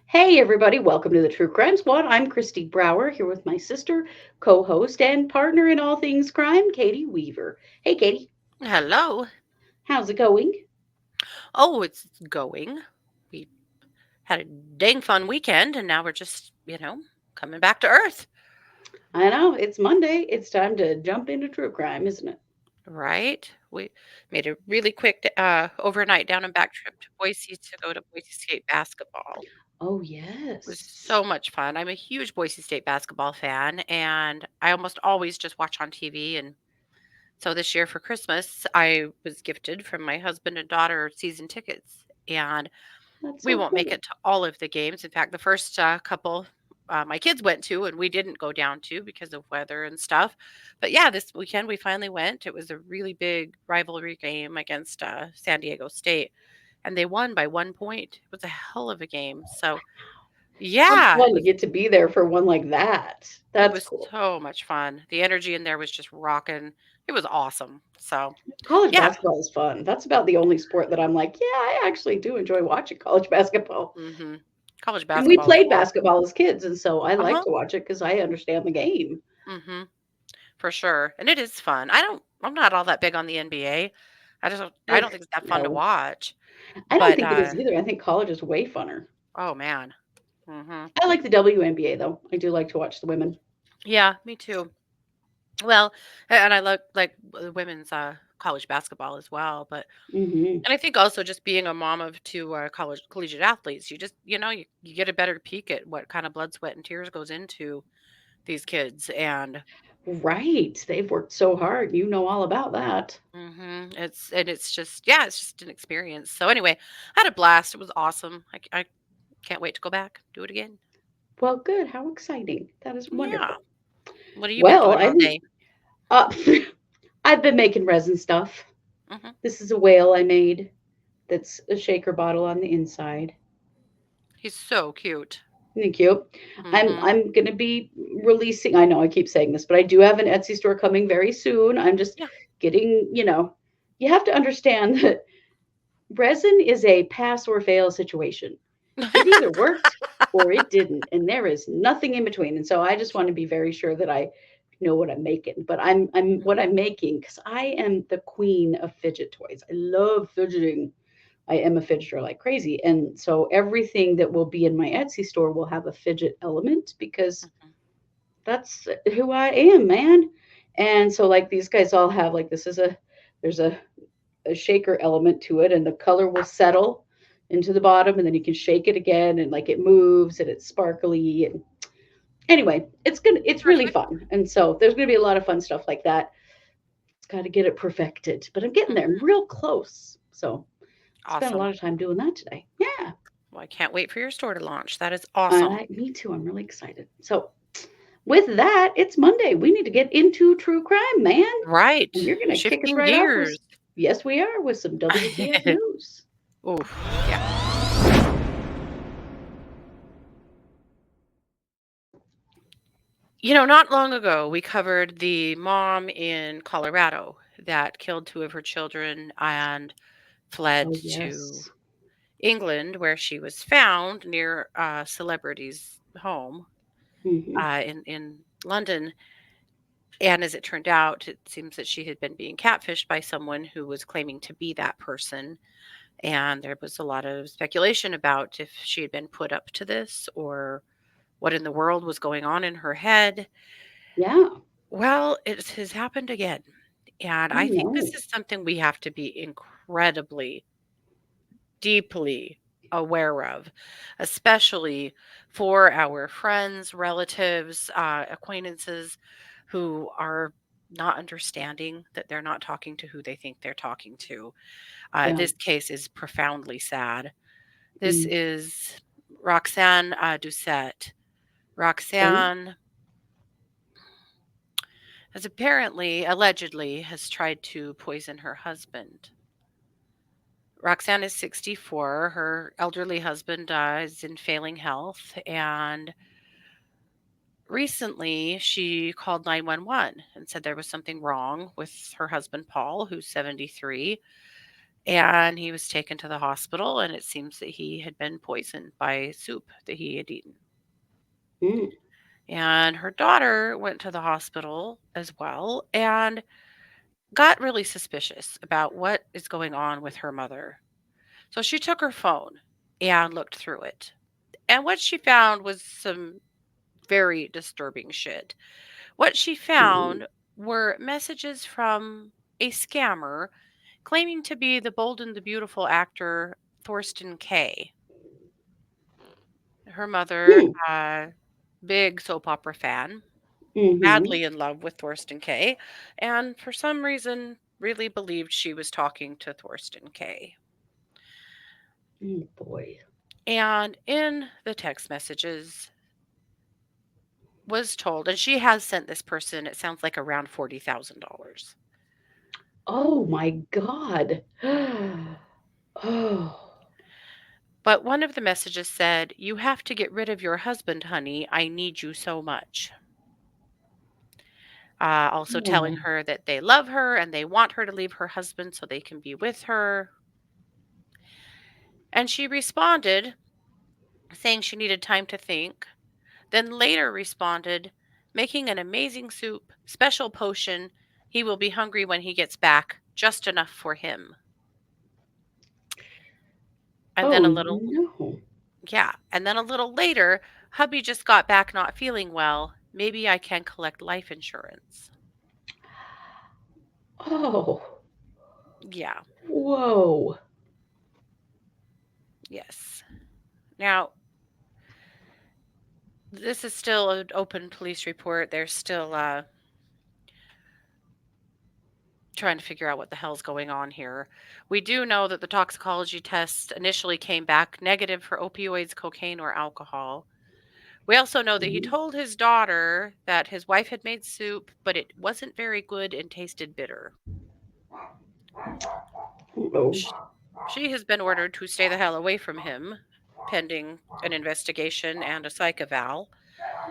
Hey, everybody, welcome to the True Crime Squad. I'm Christy Brower here with my sister, co host, and partner in all things crime, Katie Weaver. Hey, Katie, Hello. how's it going? Oh, it's going. We had a dang fun weekend and now we're just, coming back to earth, I know it's Monday. It's time to jump into true crime, isn't it? right? We made a really quick overnight down and back trip to Boise to go to Boise State basketball. Oh, It was yes. so much fun. I'm a huge Boise State basketball fan and I almost always just watch on TV. And so this year for Christmas, I was gifted from my husband and daughter season tickets. And That's we so won't make cool. it to all of the games. In fact, the first couple my kids went to, and we didn't go down to because of weather and stuff. But yeah, this weekend we finally went. It was a really big rivalry game against San Diego State, and they won by 1 point. It was a hell of a game. So How yeah, fun to get to be there for one like that. it That's was cool. so much fun. The energy in there was just rocking. It was awesome. So College yeah, basketball is fun. That's about the only sport that I'm like, yeah, I actually do enjoy watching college basketball. hmm college And we basketball is played awesome. basketball as kids, and so I Uh like huh. to watch it because I understand the game. hmm For sure, and it is fun. I'm not all that big on the NBA. I Ugh, don't think it's that fun to no. watch, I don't but, think it is either. I think college is way funner. oh, man. Mhm. I like the WNBA though. I do like to watch the women. Yeah, me too. Well, and I like women's, college basketball as well, but Hmm. and I think also just being a mom of 2, collegiate athletes, you just you get a better peek at what kind of blood, sweat, and tears goes into these kids, and Right. They've worked so hard. You know all about that. it's just yeah, it's just an experience. So anyway, I had a blast. It was awesome. I can't wait to go back, do it again. Well, good. How exciting. That is Yeah. wonderful. What have you been Well, doing all day? uh, I've been making resin stuff. Mhm. This is a whale I made that's a shaker bottle on the inside. He's so cute. Thank you. Mhm. I'm gonna be releasing. I know I keep saying this, but I do have an Etsy store coming very soon. I'm just Yeah. getting, you have to understand that resin is a pass or fail situation. It either worked or it didn't, and there is nothing in between. And so I just want to be very sure that I know what I'm making. But I'm what Mhm. I'm making because I am the queen of fidget toys. I love fidgeting. I am a fidgeter like crazy. And so everything that will be in my Etsy store will have a fidget element because Mhm. that's who I am, man. And so like these guys all have like this is there's a shaker element to it and the color will settle into the bottom and then you can shake it again and like it moves and it's sparkly and anyway, it's really Perfect. fun. And so there's gonna be a lot of fun stuff like that. It's got to get it perfected, but I'm getting there. I'm Mhm. real close. So spent a Awesome. lot of time doing that today. Yeah. Well, I can't wait for your store to launch. That is awesome. Me too. I'm really excited. So, with that, it's Monday. We need to get into true crime, man. Right. And you're going to kick us Shifting right off with, gears. yes, we are, with some WTF news. Oof. Yeah. Not long ago, we covered the mom in Colorado that killed 2 of her children and fled Oh, to yes. England, where she was found near a celebrity's home Hmm. in London. And as it turned out, it seems that she had been being catfished by someone who was claiming to be that person. And there was a lot of speculation about if she had been put up to this or what in the world was going on in her head. Yeah. Well, it has happened again. And Oh, I think no. this is something we have to be incredibly, deeply aware of, especially for our friends, relatives, acquaintances who are not understanding that they're not talking to who they think they're talking to. Yeah. This case is profoundly sad. This Mm. is Roxanne Doucette. Okay. Roxanne has apparently, allegedly, has tried to poison her husband. Roxanne is 64. Her elderly husband is in failing health. And recently, she called 911 and said there was something wrong with her husband, Paul, who's 73. And he was taken to the hospital, and it seems that he had been poisoned by soup that he had eaten. Mm, And her daughter went to the hospital as well and got really suspicious about what is going on with her mother. So she took her phone and looked through it. And what she found was some very disturbing shit. What she mm, found were messages from a scammer claiming to be the Bold and the Beautiful actor Thorsten Kaye. Her mother, mm, big soap opera fan, mm-hmm. madly in love with Thorsten Kaye, and for some reason really believed she was talking to Thorsten Kaye. Mm, boy. And in the text messages was told, and she has sent this person, it sounds like around $40,000. Oh my God. Oh. But one of the messages said, "You have to get rid of your husband, honey. I need you so much." Also telling Oh. her that they love her and they want her to leave her husband so they can be with her. And she responded saying she needed time to think. Then later responded, making an amazing soup, special potion. He will be hungry when he gets back, just enough for him. And then Oh a little, no. yeah. And then a little later, hubby just got back not feeling well. Maybe I can collect life insurance. Oh. Yeah. Whoa. Yes. Now, this is still an open police report. They're still trying to figure out what the hell's going on here. We do know that the toxicology test initially came back negative for opioids, cocaine, or alcohol. We also know that he Mhm. told his daughter that his wife had made soup, but it wasn't very good and tasted bitter. Oh. Sh- She has been ordered to stay the hell away from him, pending an investigation and a psych eval.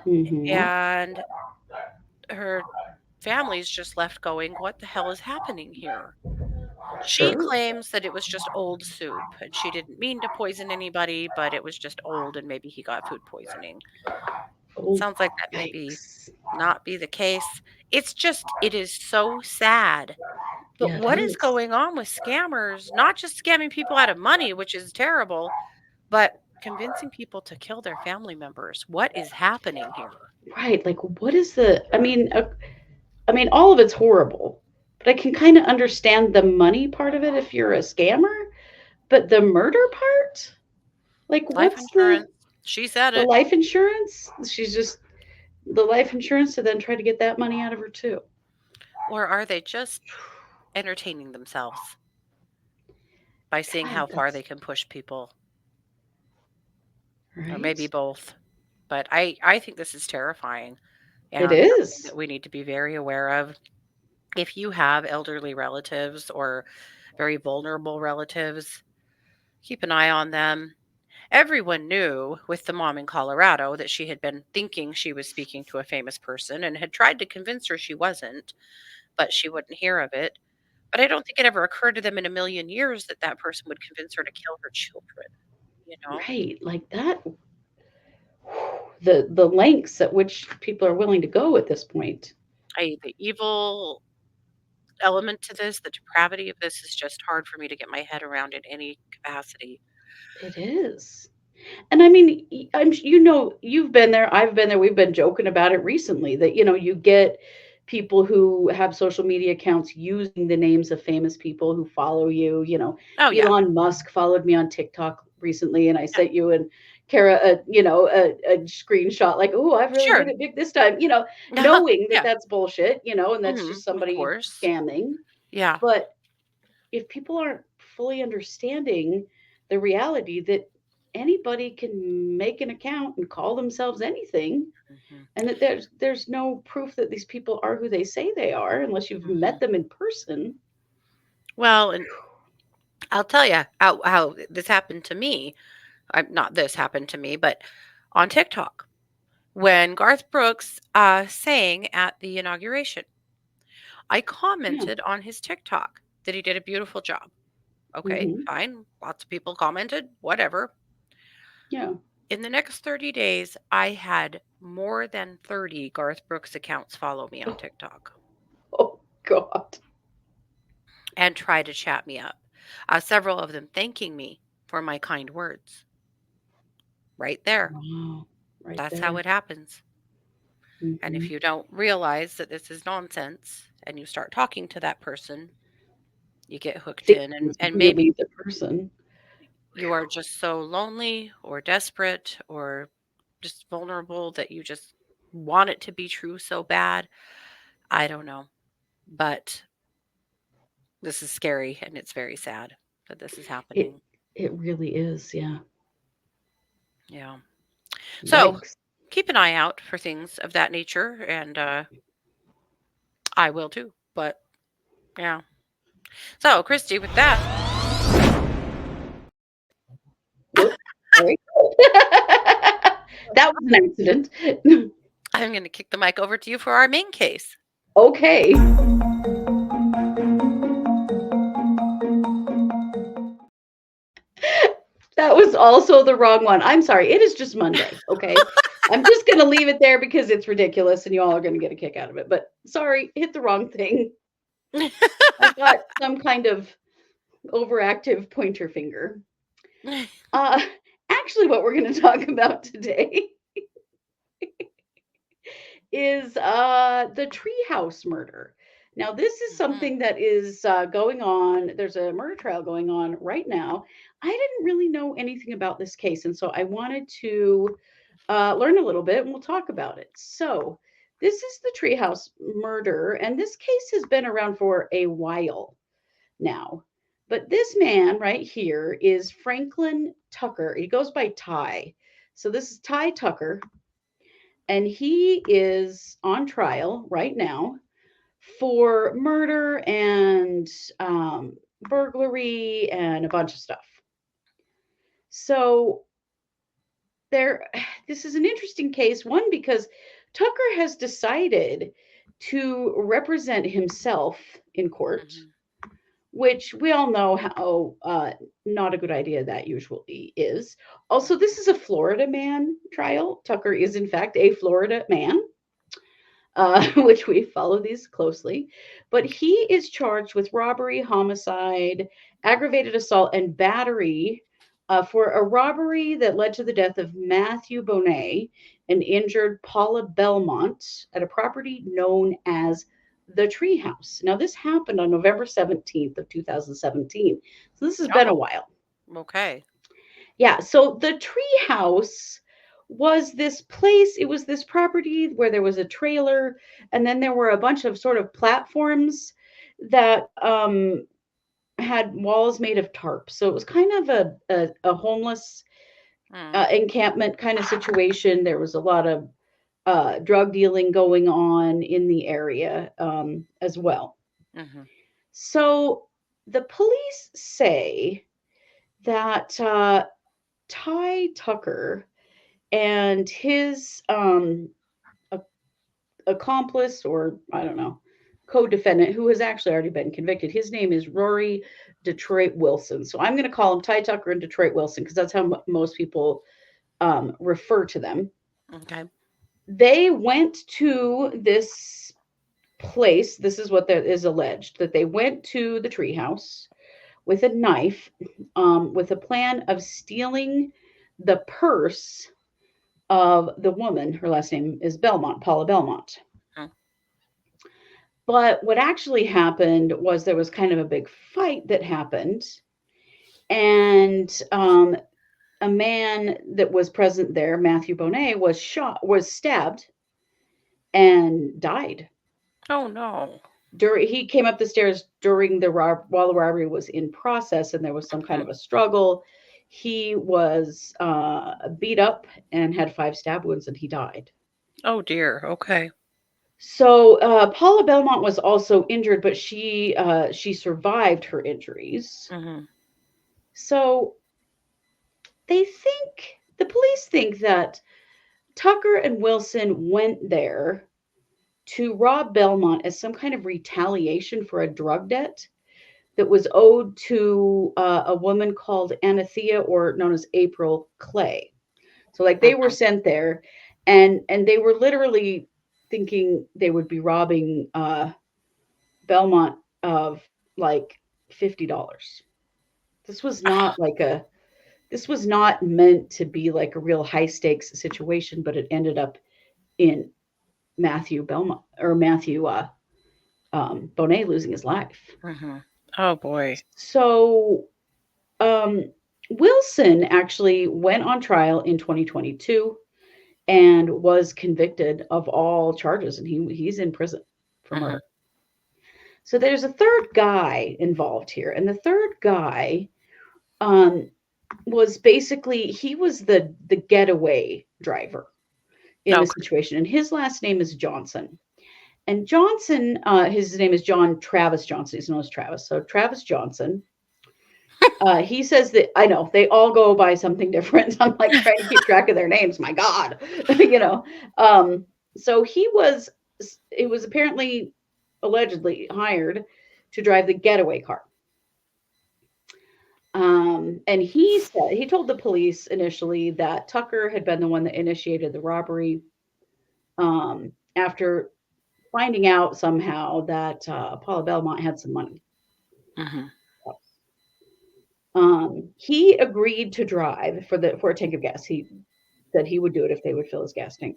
Mm-hmm. And her family's just left going, "What the hell is happening here?" She Sure. claims that it was just old soup and she didn't mean to poison anybody, but it was just old and maybe he got food poisoning. Oh. Sounds like that might be Yikes. not be the case. It's just, it is so sad. But Yeah, it what is is. going on with scammers? Not just scamming people out of money, which is terrible, but convincing people to kill their family members. What is happening here? Right. Like, what is the? I mean, all of it's horrible, but I can kind of understand the money part of it if you're a scammer. But the murder part, like, Life what's insurance. She said the it. life insurance? She's just the life insurance to then try to get that money out of her too. Or are they just entertaining themselves by seeing God, how far that's they can push people? Or maybe right. both. But I think this is terrifying It and something is. that we need to be very aware of. If you have elderly relatives or very vulnerable relatives, keep an eye on them. Everyone knew with the mom in Colorado that she had been thinking she was speaking to a famous person and had tried to convince her she wasn't, but she wouldn't hear of it. But I don't think it ever occurred to them in a million years that that person would convince her to kill her children, you know? Right. Like that. The lengths at which people are willing to go at this point. The evil element to this, the depravity of this is just hard for me to get my head around in any capacity. It is. And I mean, you know, you've been there, I've been there, we've been joking about it recently that, you know, you get people who have social media accounts using the names of famous people who follow you. You know, Oh, yeah. Elon Musk followed me on TikTok recently, and I Yeah. sent you and Kara a screenshot like, oh, I've really Sure. hit it big this time, you know, knowing that Yeah. that's bullshit, you know, and that's just Of somebody course. scamming. Yeah. But if people aren't fully understanding the reality that anybody can make an account and call themselves anything, Mhm. and that there's no proof that these people are who they say they are unless you've Mhm. met them in person. Well, and I'll tell you how this happened to me. Not this happened to me, but on TikTok when Garth Brooks sang at the inauguration, I Yeah. commented on his TikTok that he did a beautiful job. Okay, Hmm. fine. Lots of people commented, whatever. Yeah. In the next 30 days, I had more than 30 Garth Brooks accounts follow me on Oh, TikTok oh God. and try to chat me up. Several of them thanking me for my kind words. Right there. Wow. Right That's how there. it happens. And Hmm. if you don't realize that this is nonsense and you start talking to that person, you get hooked Think in. it's And maybe really the person. you are just so lonely or desperate or just vulnerable that you just want it to be true so bad. I don't know. But this is scary and it's very sad that this is It happening. it really is. Yeah. Yeah. So Yikes. keep an eye out for things of that nature. And I will too. But yeah. So, Christy, with that, Whoops. Sorry. That was an accident. I'm going to kick the mic over to you for our main case. Okay. That was also the wrong one. I'm sorry. It is just Monday. Okay. I'm just going to leave it there because it's ridiculous and you all are going to get a kick out of it. But sorry, hit the wrong thing. I've got some kind of overactive pointer finger. Uh, Actually, what we're going to talk about today is the Treehouse murder. Now, this is Mhm. something that is going on. There's a murder trial going on right now. I didn't really know anything about this case, and so I wanted to learn a little bit, and we'll talk about it. So, this is the Treehouse murder, and this case has been around for a while now. But this man right here is Franklin Tucker. He goes by Ty. So, this is Ty Tucker, and he is on trial right now for murder and burglary and a bunch of stuff. So there, this is an interesting case. One, because Tucker has decided to represent himself in court, Mhm. which we all know how not a good idea that usually is. Also, Mhm. this is a Florida man trial. Tucker is, in fact, a Florida man. Which we follow these closely. But he is charged with robbery, homicide, aggravated assault, and battery for a robbery that led to the death of Matthew Bonnett and injured Paula Belmont at a property known as the Treehouse. Now, this happened on November 17th of 2017. So this has been a Oh, while. okay. Yeah, so the tree house was this place, it was this property where there was a trailer, and then there were a bunch of sort of platforms that had walls made of tarp. So it was kind of a homeless Mm. encampment kind of situation. There was a lot of drug dealing going on in the area as well. Mhm. So the police say that Ty Tucker and his accomplice, or I don't know, co-defendant, who has actually already been convicted. His name is Rory Detroit Wilson. So I'm going to call him Ty Tucker and Detroit Wilson because that's how most people refer to them. Okay. They went to this place. This is what that is alleged, that they went to the treehouse with a knife with a plan of stealing the purse of the woman. Her last name is Belmont, Paula Belmont. Mm. But what actually happened was there was kind of a big fight that happened, and a man that was present there, Matthew Bonnett, was stabbed, and died. Oh no. He came up the stairs during while the robbery was in process, and there was some kind Mhm. of a struggle. He was beat up and had 5 stab wounds, and he died. Oh dear. Okay. So Paula Belmont was also injured, but she survived her injuries. Mhm. So the police think that Tucker and Wilson went there to rob Belmont as some kind of retaliation for a drug debt that was owed to a woman called Anathea, or known as April Clay. So like they were Mhm. sent there, and they were literally thinking they would be robbing Belmont of like $50. This was Ah, not like a this was not meant to be like a real high stakes situation, but it ended up in Matthew Bonnett losing his life. mhm. Oh boy. So um, Wilson actually went on trial in 2022 and was convicted of all charges, and he's in prison for Mhm. murder. So there's a third guy involved here, and the third guy um, was basically he was the getaway driver in the Okay. situation, and his last name is Johnson. And Johnson, his name is John Travis Johnson. He's known as Travis. So Travis Johnson. He says that I know they all go by something different. I'm like trying to keep track of their names. My God, you know. Um, so it was apparently allegedly hired to drive the getaway car. And he told the police initially that Tucker had been the one that initiated the robbery. After finding out somehow that Paula Belmont had some money. Mhm. He agreed to drive for a tank of gas. He said he would do it if they would fill his gas tank.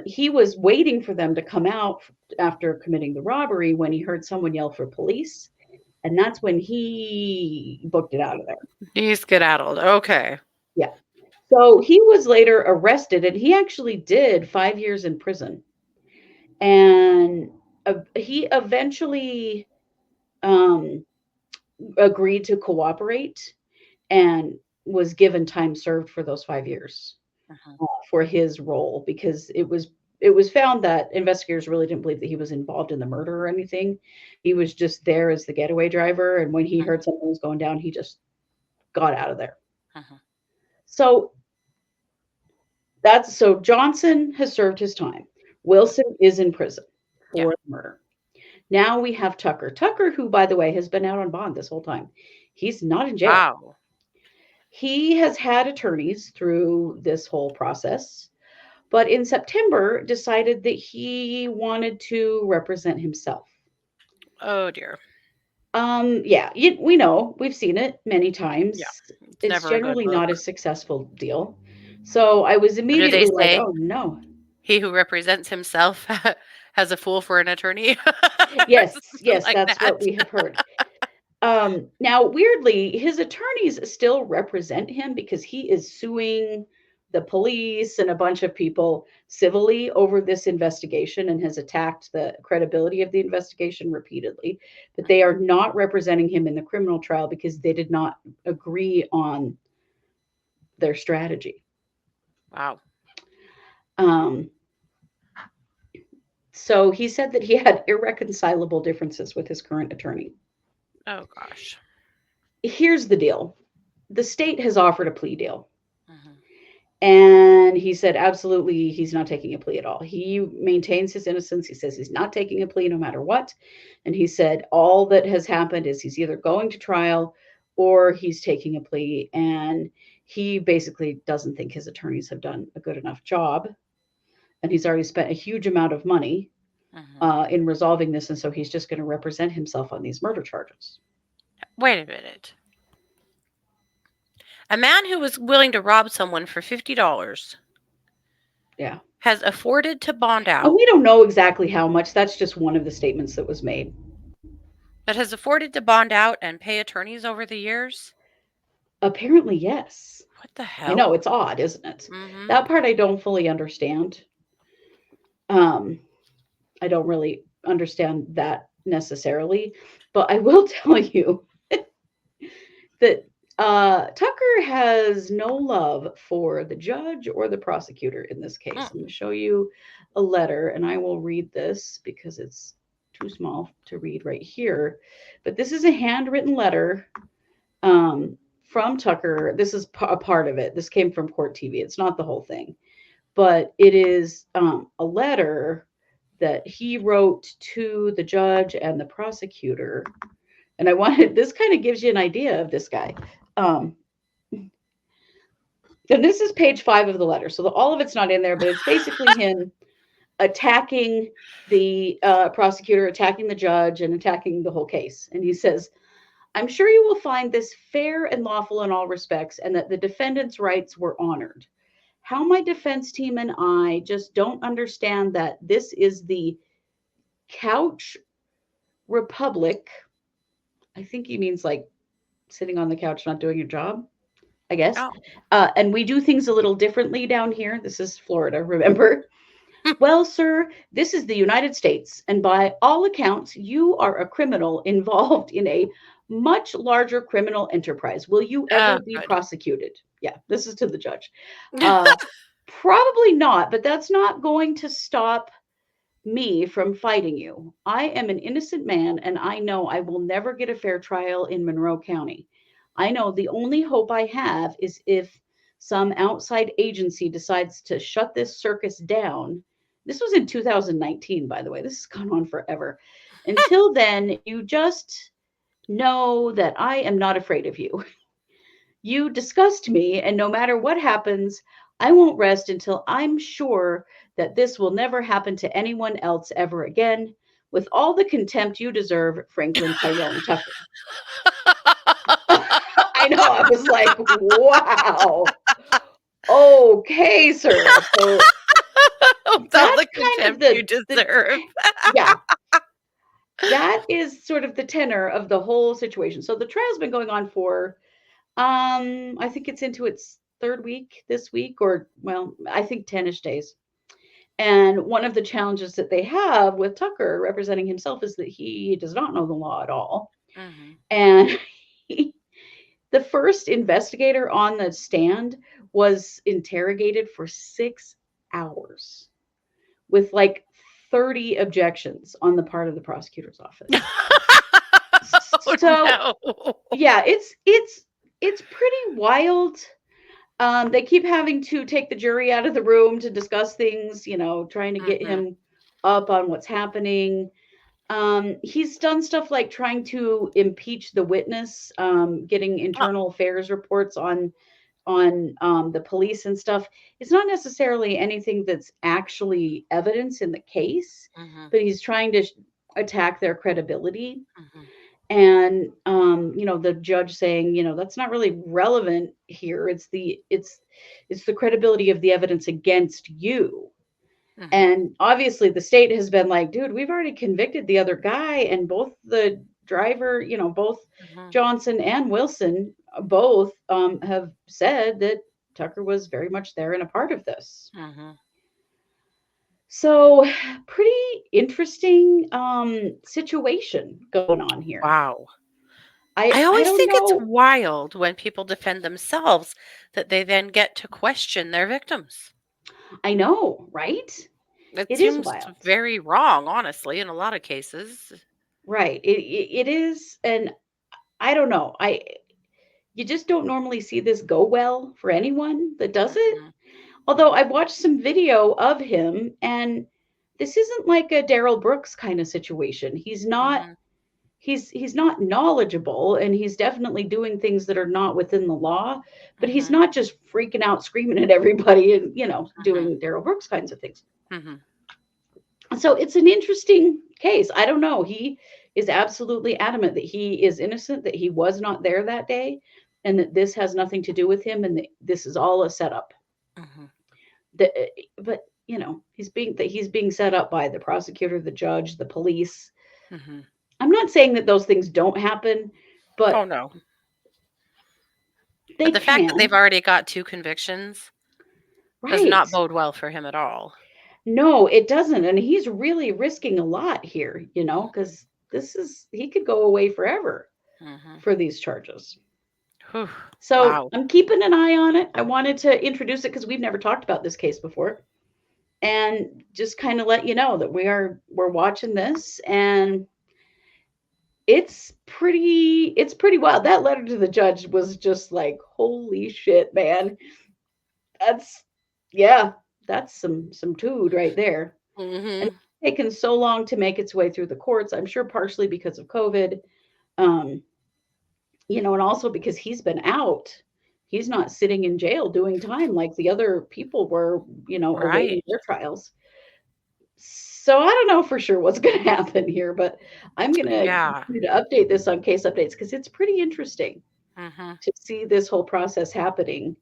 He was waiting for them to come out after committing the robbery when he heard someone yell for police, and that's when he booked it out of there. He's skedaddled. Okay. Yeah. So he was later arrested, and he actually did 5 years in prison. And he eventually um, agreed to cooperate and was given time served for those 5 years Mhm. for his role because it was found that investigators really didn't believe that he was involved in the murder or anything. He was just there as the getaway driver, and when he Mhm. heard something was going down, he just got out of there. Mhm. So so Johnson has served his time. Wilson is in prison Yeah. for murder. Now we have Tucker. Tucker, who, by the way, has been out on bond this whole time. He's not in jail. Wow. He has had attorneys through this whole process, but in September decided that he wanted to represent himself. Oh dear. Yeah, we know we've seen it many Yeah. times. It's It's never a good generally not a look. successful deal. So I was What do they immediately like, say? oh no. He who represents himself has a fool for an attorney. Or Yes, something yes, like that's what that. we have heard. Now, weirdly, his attorneys still represent him because he is suing the police and a bunch of people civilly over this investigation and has attacked the credibility of the investigation repeatedly. But they are not representing him in the criminal trial because they did not agree on their strategy. Wow. Um, so he said that he had irreconcilable differences with his current attorney. Oh gosh. Here's the deal: the state has offered a plea deal. Mhm. And he said, absolutely, he's not taking a plea at all. He maintains his innocence. He says he's not taking a plea no matter what. And he said, all that has happened is he's either going to trial or he's taking a plea. And he basically doesn't think his attorneys have done a good enough job. And he's already spent a huge amount of money Mhm. in resolving this. And so he's just going to represent himself on these murder charges. Wait a minute. A man who was willing to rob someone for $50 Yeah. has afforded to bond And out, we don't know exactly how much. That's just one of the statements that was made. but has afforded to bond out and pay attorneys over the years? Apparently, yes. What the I know hell? it's odd, isn't it? Mhm. That part I don't fully understand. Um, I don't really understand that necessarily, but I will tell you that Tucker has no love for the judge or the prosecutor in this case. Mm. I'm going to show you a letter, and I will read this because it's too small to read right here. But this is a handwritten letter um, from Tucker. This is a part of it. This came from Court TV. It's not the whole thing, but it is a letter that he wrote to the judge and the prosecutor. And I wanted this kind of gives you an idea of this guy. Um, and this is page 5 of the letter. So all of it's not in there, but it's basically him attacking the prosecutor, attacking the judge, and attacking the whole case. And he says, I'm sure you will find this fair and lawful in all respects, and that the defendant's rights were honored. How my defense team and I just don't understand that this is the couch republic. I think he means like sitting on the couch, not doing your job, I guess. Oh. And we do things a little differently down here. This is Florida, remember? Well, sir, this is the United States, and by all accounts, you are a criminal involved in a much larger criminal enterprise. Will you ever Oh, be good. prosecuted? Yeah, this is to the judge. Uh, Probably not, but that's not going to stop me from fighting you. I am an innocent man, and I know I will never get a fair trial in Monroe County. I know the only hope I have is if some outside agency decides to shut this circus down. This was in 2019, by the way. This has gone on forever. Until then, you just know that I am not afraid of you. You disgust me, and no matter what happens, I won't rest until I'm sure that this will never happen to anyone else ever again. With all the contempt you deserve, Franklin Tyrone Tucker. I know, I was like, wow. Okay, sir. So With all that's the kind of contempt you deserve. yeah, that is sort of the tenor of the whole situation. So the trial's been going on for I think it's into its third week this week, or well, I think 10ish days. And one of the challenges that they have with Tucker representing himself is that he does not know the law at all. Mhm. And he, the first investigator on the stand was interrogated for 6 hours with like 30 objections on the part of the prosecutor's office. Oh, So no. yeah, it's pretty wild. They keep having to take the jury out of the room to discuss things, trying to get Mhm. him up on what's happening. He's done stuff like trying to impeach the witness, getting Oh, internal affairs reports on the police and stuff. It's not necessarily anything that's actually evidence in the case, mhm, but he's trying to attack their credibility. mhm, And the judge saying, that's not really relevant here. It's the credibility of the evidence against you. mhm, And obviously the state has been like, dude, we've already convicted the other guy, and both the driver, both mhm, Johnson and Wilson both have said that Tucker was very much there and a part of this. mhm. So pretty interesting situation going on here. Wow. I I I always don't think it's know. wild when people defend themselves that they then get to question their victims. I know, right? It It is seems wild. very wrong, honestly, in a lot of cases. Right. It is, and I don't know. I You just don't normally see this go well for anyone that does it. Mhm, Although I watched some video of him, and this isn't like a Daryl Brooks kind of situation. mhm, He's not knowledgeable, and he's definitely doing things that are not within the law, but he's mhm, not just freaking out screaming at everybody and mhm, doing Daryl Brooks kinds of things. mhm, So it's an interesting case. I don't know. He is absolutely adamant that he is innocent, that he was not there that day, and that this has nothing to do with him, and that this is all a setup. mhm, That, but he's being set up by the prosecutor, the judge, the police. mhm. I'm not saying that those things don't happen, Oh, but no. But they the fact that they've can. already got 2 convictions does Right. not bode well for him at all. No, it doesn't. And he's really risking a lot here, because he could go away forever Mhm. for these charges. Whew. So Wow. I'm keeping an eye on it. I wanted to introduce it because we've never talked about this case before, and just kind of let you know that we're watching this, and it's pretty wild. That letter to the judge was just like, holy shit, man. That's yeah, that's some tood right there. And Mhm. it's taken so long to make its way through the courts. I'm sure partially because of COVID. Um, and also because he's been out. He's not sitting in jail doing time like the other people were, awaiting Right. their trials. So I don't know for sure what's going to happen here, but I'm going to Yeah. continue to update this on case updates because it's pretty interesting Mhm. to see this whole process happening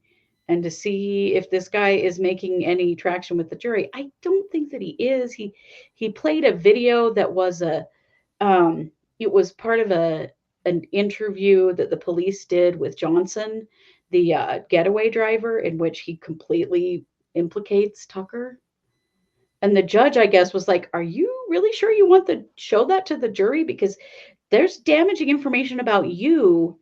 and to see if this guy is making any traction with the jury. I don't think that he is. He played a video that was um it was part of an interview that the police did with Johnson, the getaway driver, in which he completely implicates Tucker. And the judge, I guess, was like, "Are you really sure you want to show that to the jury? Because there's damaging information about you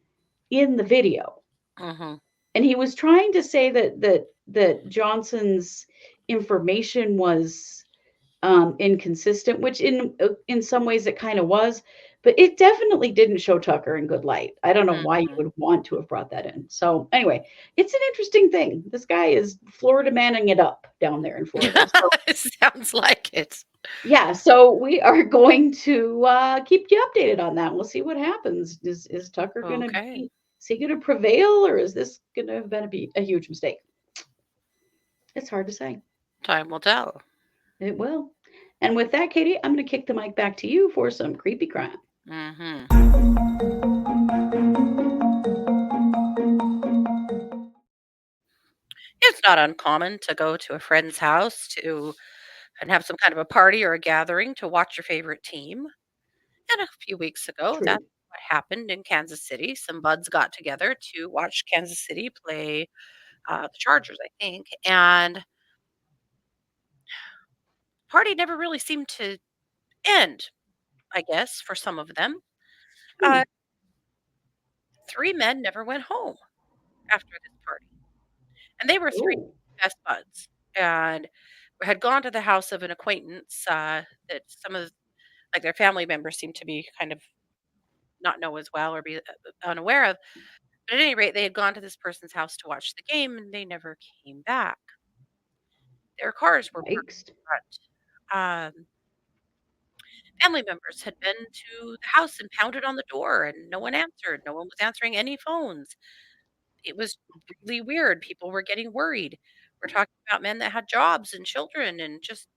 in the video." Mhm. And he was trying to say that Johnson's information was inconsistent, which in some ways it kind of was, but it definitely didn't show Tucker in good light. I don't know why you Mhm. would want to have brought that in. So anyway, it's an interesting thing. This guy is Florida manning it up down there in Florida. So It sounds like it. yeah, so we are going to keep you updated on that. We'll see what happens. Is Tucker going to Okay. be? Is he going to prevail, or is this going to have been a huge mistake? It's hard to say. Time will tell. It will. And with that, Katie, I'm going to kick the mic back to you for some creepy crime. Mhm. It's not uncommon to go to a friend's house to and have some kind of a party or a gathering to watch your favorite team. And a few weeks ago, True. that's what happened in Kansas City. Some buds got together to watch Kansas City play the Chargers, I think. And party never really seemed to end, I guess, for some of them. Hmm. Uh, three men never went home after this party. And they were three Oh, best buds. And had gone to the house of an acquaintance that some of like their family members seemed to be kind of not know as well or be unaware of. But at any rate, they had gone to this person's house to watch the game and they never came back. Their cars were parked yikes. front. Family members had been to the house and pounded on the door and no one answered. No one was answering any phones. It was really weird. People were getting worried. We're talking about men that had jobs and children and just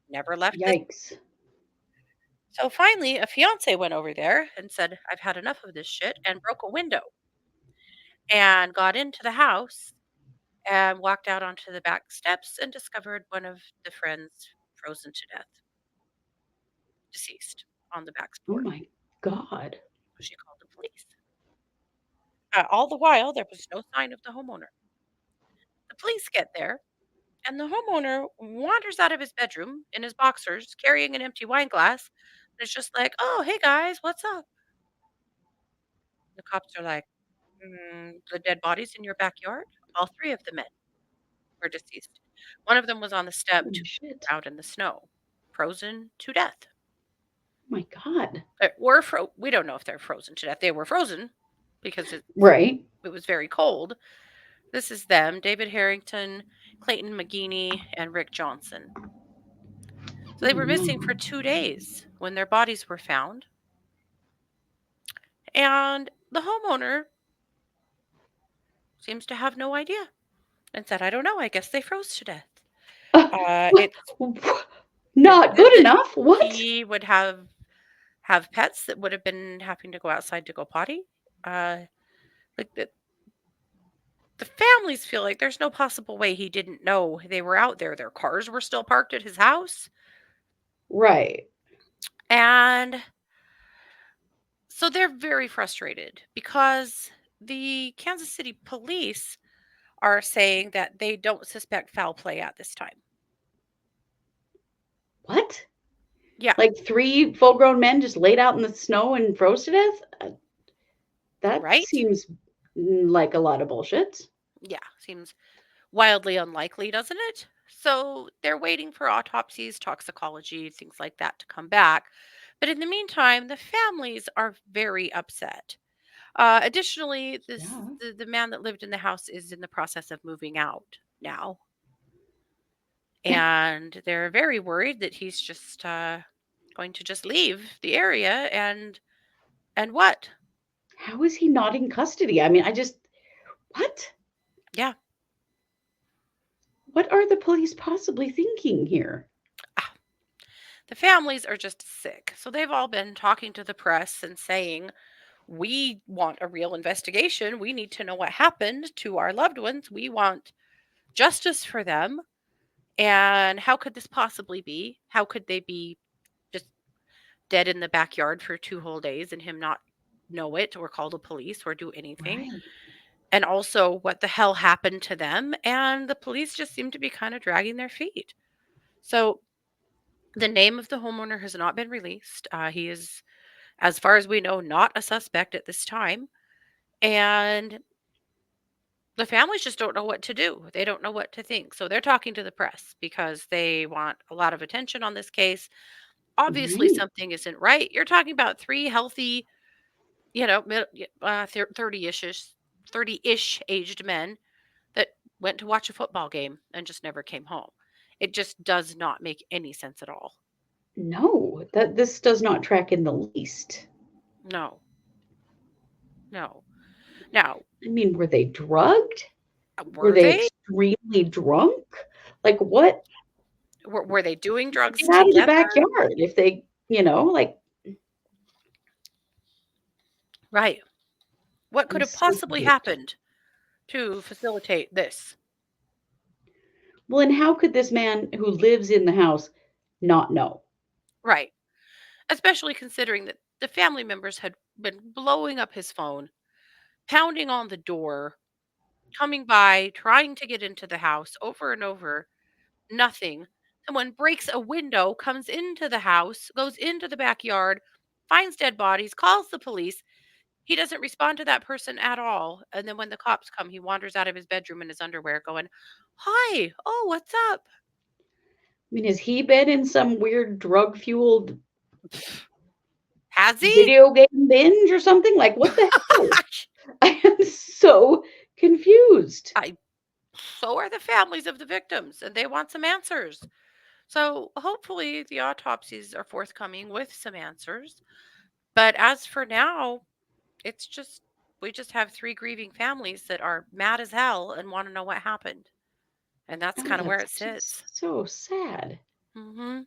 never left this. Yikes. So finally, a fiance went over there and said, I've had enough of this shit, and broke a window and got into the house and walked out onto the back steps and discovered one of the friends frozen to death, deceased on the back Oh porch. my God. So she called the police. All the while, there was no sign of the homeowner. The police get there, and the homeowner wanders out of his bedroom in his boxers, carrying an empty wine glass. And it's just like, oh, hey guys, what's up? The cops are like, the dead bodies in your backyard? All three of the men were deceased. One of them was on the step Holy 2 shit. out in the snow, frozen to death. Oh my God. We don't know if they're frozen to death. They were frozen because Right. it was very cold. This is them, David Harrington, Clayton McGeeney, and Rick Johnson. So they Oh were missing for no. 2 days when their bodies were found, and the homeowner seems to have no idea and said, "I don't know, I guess they froze to death." It's been Not said good that enough. What? he would have pets that would have been having to go outside to go potty. Uh, like the families feel like there's no possible way he didn't know they were out there. Their cars were still parked at his house. Right. And so they're very frustrated because the Kansas City police are saying that they don't suspect foul play at this time. What? Yeah, Like three full-grown men just laid out in the snow and froze to death? That right? seems like a lot of bullshit. Yeah, seems wildly unlikely, doesn't it? So they're waiting for autopsies, toxicology, things like that to come back. But in the meantime, the families are very upset. Additionally, Yeah. the man that lived in the house is in the process of moving out now, and they're very worried that he's just going to just leave the area and what? How is he not in custody? I mean, I just what? Yeah, What are the police possibly thinking here? ah, the families are just sick. So they've all been talking to the press and saying, "We want a real investigation. We need to know what happened to our loved ones. We want justice for them." And how could this possibly be? How could they be just dead in the backyard for 2 whole days and him not know it or call the police or do anything? Right. And also, what the hell happened to them? And the police just seem to be kind of dragging their feet. So, the name of the homeowner has not been released. He is, as far as we know, not a suspect at this time. And the families just don't know what to do. They don't know what to think. So, they're talking to the press because they want a lot of attention on this case. Obviously, Right. something isn't right. You're talking about three healthy, 30-ish aged men that went to watch a football game and just never came home. It just does not make any sense at all. No, that this does not track in the least. No, no. Now, I mean, were they drugged? Were were they they? extremely drunk? Like what? Were they doing drugs Get out of the together? backyard if they, like Right. What could I'm have so possibly confused. happened to facilitate this? Well, and how could this man who lives in the house not know? Right. Especially considering that the family members had been blowing up his phone, pounding on the door, coming by, trying to get into the house over and over. Nothing. Someone breaks a window, comes into the house, goes into the backyard, finds dead bodies, calls the police. He doesn't respond to that person at all. And then when the cops come, he wanders out of his bedroom in his underwear going, "Hi. Oh, what's up?" I mean, has he been in some weird drug fueled Has he? video game binge or something? Like, what the hell? I am so confused. I So are the families of the victims, and they want some answers. So hopefully the autopsies are forthcoming with some answers. But as for now, it's just we just have 3 grieving families that are mad as hell and wanna know what happened, and that's Oh, kinda where that's it sits. just so sad. Mhm.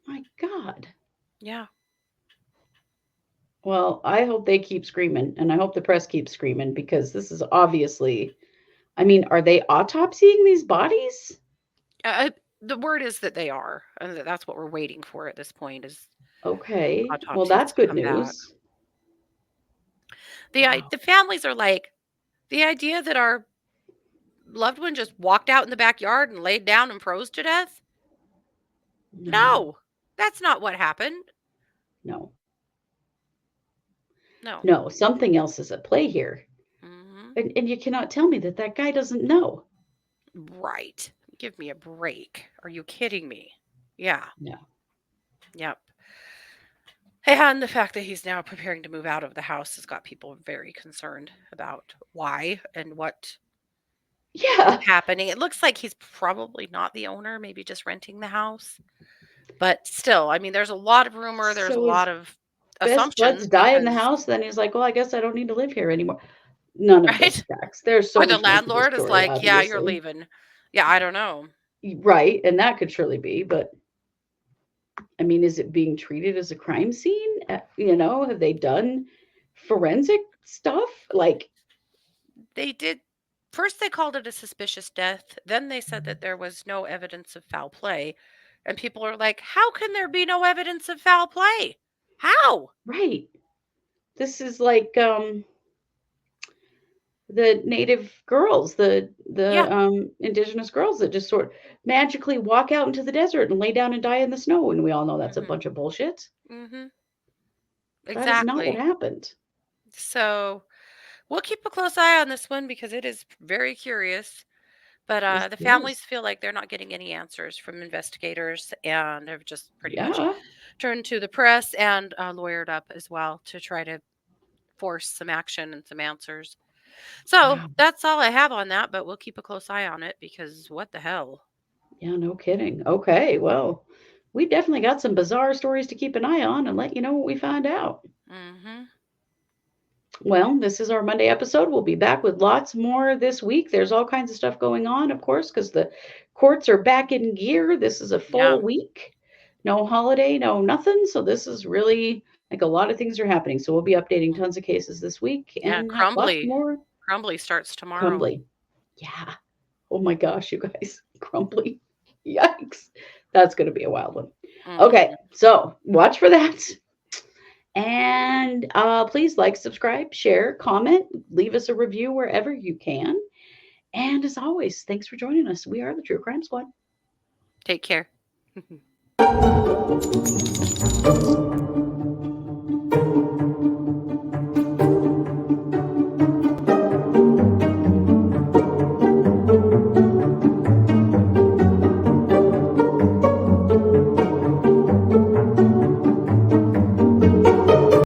My God. Yeah. Well, I hope they keep screaming, and I hope the press keeps screaming because this is obviously. I mean, are they autopsying these bodies? The word is that they are, and that's what we're waiting for at this point is Okay. Well, autopsies that's to good come back. news. The Wow. families are like, "The idea that our loved one just walked out in the backyard and laid down and froze to death? No, No. That's not what happened. no, No." no. Something else is at play here. Mhm. And you cannot tell me that that guy doesn't know. Right. Give me a break. Are you kidding me? Yeah. No. Yep. And the fact that he's now preparing to move out of the house has got people very concerned about why and what is Yeah. happening. It looks like he's probably not the owner, maybe just renting the house. But still, I mean, there's a lot of rumor, there's a So lot his of best buds assumptions die in the because house, then he's like, "Well, I guess I don't need to live here anymore." None of this right? tracks. There's so Or the much more to this landlord is story, like, "Yeah, you're obviously. leaving." Yeah, I don't know. Right, and that could surely be, but I mean, is it being treated as a crime scene? Have they done forensic stuff? Like, They did first they called it a suspicious death, then they said that there was no evidence of foul play, and people are like, "How can there be no evidence of foul play? How?" right. This is like the native girls, Yeah, indigenous girls that just sort magically walk out into the desert and lay down and die in the snow, and we all know that's a mhm, bunch of bullshit. mhm, That is not what exactly. happened. So, we'll keep a close eye on this one because it is very curious, But Yes, the it is. families feel like they're not getting any answers from investigators and have just pretty much Yeah. turned to the press and lawyered up as well to try to force some action and some answers. So Wow. that's all I have on that, but we'll keep a close eye on it because what the hell? Yeah, no kidding. Okay, well, we definitely got some bizarre stories to keep an eye on and let you know what we find out. Mm-hmm. Well, this is our Monday episode. We'll be back with lots more this week. There's all kinds of stuff going on, of course, because the courts are back in gear. This is a Yeah. full week. No holiday, no nothing. So this is really like a lot of things are happening. So we'll be updating tons of cases this week Yeah. and lots more Crumbly starts tomorrow. crumbly. Yeah. Oh my gosh, you guys. Crumbly. Yikes. That's going to be a wild one. Okay. Mm-hmm. So watch for that. And please like, subscribe, share, comment, leave us a review wherever you can. And as always, thanks for joining us. We are the True Crime Squad. Take care.